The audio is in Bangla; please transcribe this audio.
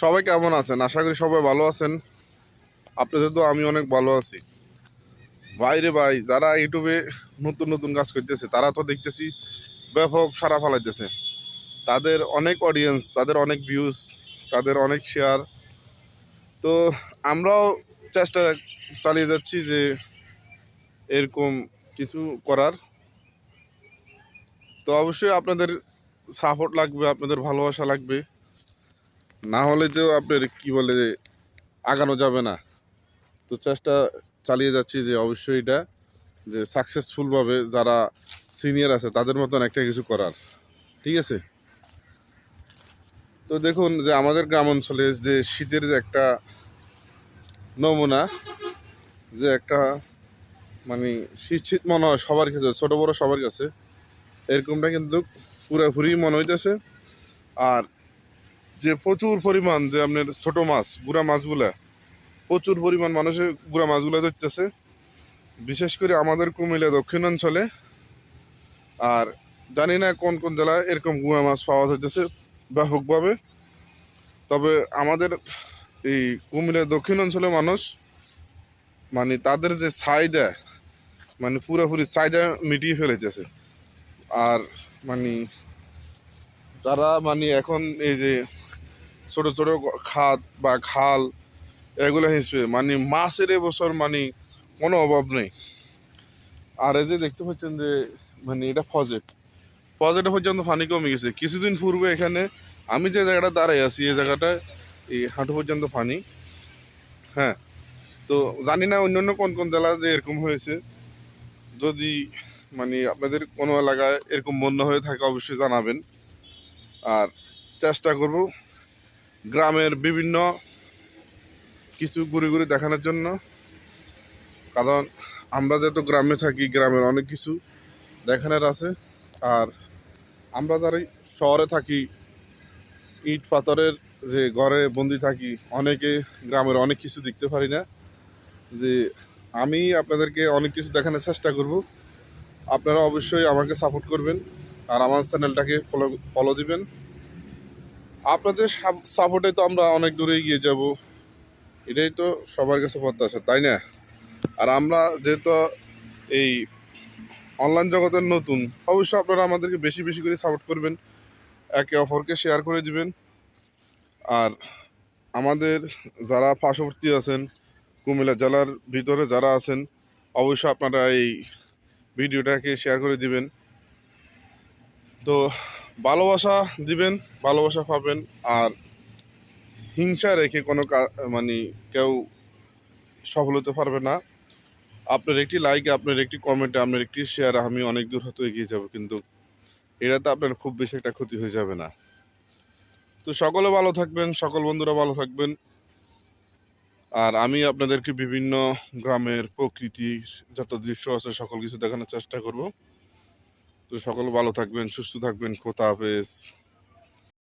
সবাই কেমন আছেন? আশা করি সবাই ভালো আছেন। আপনাদের তো আমি অনেক ভালো আছি। ভাই রে ভাই, যারা ইউটিউবে নতুন নতুন কাজ করতেছে তারা তো দেখতেছি ব্যাপক সাড়া ফেলাইতেছে। তাদের অনেক অডিয়েন্স, তাদের অনেক ভিউজ, তাদের অনেক শেয়ার। তো আমরাও চেষ্টা চালিয়ে যাচ্ছি যে এরকম কিছু করার। তো অবশ্যই আপনাদের সাপোর্ট লাগবে, আপনাদের ভালোবাসা লাগবে। না হলে তো আপনার কি বলে আগানো যাবে না। তো চেষ্টা চালিয়ে যাচ্ছি যে অবশ্যই এটা যে সাকসেসফুলভাবে যারা সিনিয়র আছে তাদের মতন একটা কিছু করার। ঠিক আছে? তো দেখুন যে আমাদের গ্রাম অঞ্চলে যে শীতের যে একটা নমুনা, যে একটা মানে শীত শীত মনে হয় সবার কাছে, ছোটো বড়ো সবার কাছে, এরকমটা কিন্তু পুরোপুরি মনে হইতেছে। আর যে প্রচুর পরিমাণ যে আপনার ছোটো মাছ, গুড়া মাছগুলা, প্রচুর পরিমাণ মানুষের গুড়া মাছগুলা ধরতেছে, বিশেষ করে আমাদের কুমিল্লা দক্ষিণাঞ্চলে। আর জানি না কোন কোন জেলায় এরকম গুড়া মাছ পাওয়া যাইতেছে ব্যাপকভাবে। তবে আমাদের এই কুমিল্লা দক্ষিণ অঞ্চলের মানুষ মানে তাদের যে চাহিদা, মানে পুরোপুরি চাহিদা মিটিয়ে ফেলাইতেছে। আর মানে যারা মানে এখন এই যে ছোট ছোট খাত বা খাল এগুলো হিসেবে মানে মাছের এবছর মানে কোনো অভাব নেই। আর এই যে দেখতে পাচ্ছেন যে মানে এটা ফজেটে পর্যন্ত পানি কমে গেছে। কিছুদিন পূর্বে এখানে আমি যে জায়গাটা দাঁড়াই আছি এই জায়গাটায় এই হাঁটু পর্যন্ত পানি। হ্যাঁ, তো জানি না অন্যান্য কোন কোন জেলা যে এরকম হয়েছে। যদি মানে আপনাদের কোনো এলাকায় এরকম বন্যা হয়ে থাকে অবশ্যই জানাবেন। আর চেষ্টা করব গ্রামের বিভিন্ন কিছু ঘুরে ঘুরে দেখানোর জন্য, কারণ আমরা যেহেতু গ্রামে থাকি, গ্রামের অনেক কিছু দেখানোর আছে। আর আমরা যারা শহরে থাকি, ইট পাথরের যে ঘরে বন্দি থাকি, অনেকে গ্রামের অনেক কিছু দেখতে পারি না। যে আমি আপনাদেরকে অনেক কিছু দেখানোর চেষ্টা করব। আপনারা অবশ্যই আমাকে সাপোর্ট করবেন আর আমার চ্যানেলটাকে ফলো দিবেন। আপনাদের সাপোর্টে তো আমরা অনেক দূরে এগিয়ে যাব, এটাই তো সবার কাছে প্রত্যাশা, তাই না? আর আমরা যেহেতু এই অনলাইন জগতের নতুন, অবশ্যই আপনারা আমাদেরকে বেশি বেশি করে সাপোর্ট করবেন, একে অপরকে শেয়ার করে দিবেন। আর আমাদের যারা পার্শ্ববর্তী আছেন, কুমিল্লা জেলার ভিতরে যারা আছেন, অবশ্যই আপনারা এই ভিডিওটাকে শেয়ার করে দিবেন। তো ভালোবাসা দিবেন, ভালোবাসা পাবেন। আর হিংসা রেখে কোনো মানে কেউ সফল হতে পারবে না। আপনার একটি লাইকে, আপনার একটি কমেন্টে, আপনার একটি শেয়ারে আমি অনেক দূর হয়তো এগিয়ে যাব, কিন্তু এটাতে আপনার খুব বেশি একটা ক্ষতি হয়ে যাবে না। তো সকলে ভালো থাকবেন, সকল বন্ধুরা ভালো থাকবেন। আর আমি আপনাদেরকে বিভিন্ন গ্রামের প্রকৃতির যত দৃশ্য আছে সকল কিছু দেখানোর চেষ্টা করব। তো সকলে ভালো থাকবেন, সুস্থ থাকবেন। খোদা হাফেজ।